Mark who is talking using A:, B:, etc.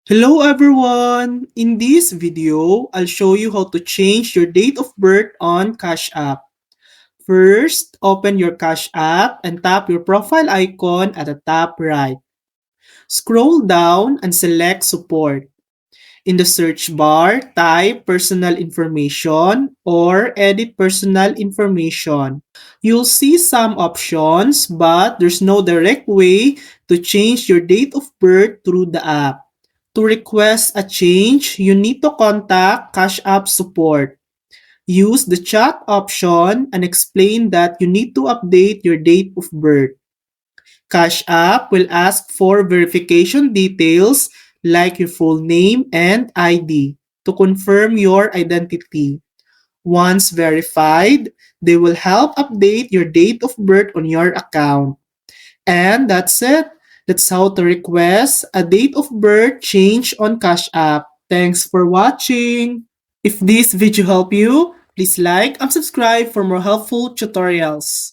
A: Hello everyone! In this video, I'll show you how to change your date of birth on Cash App. First, open your Cash App and tap your profile icon at the top right. Scroll down and select Support. In the search bar, type Personal Information or Edit Personal Information. You'll see some options, but there's no direct way to change your date of birth through the app. To request a change, you need to contact Cash App support. Use the chat option and explain that you need to update your date of birth. Cash App will ask for verification details like your full name and ID to confirm your identity. Once verified, they will help update your date of birth on your account. And that's it. That's how to request a date of birth change on Cash App. Thanks for watching. If this video helped you, please like and subscribe for more helpful tutorials.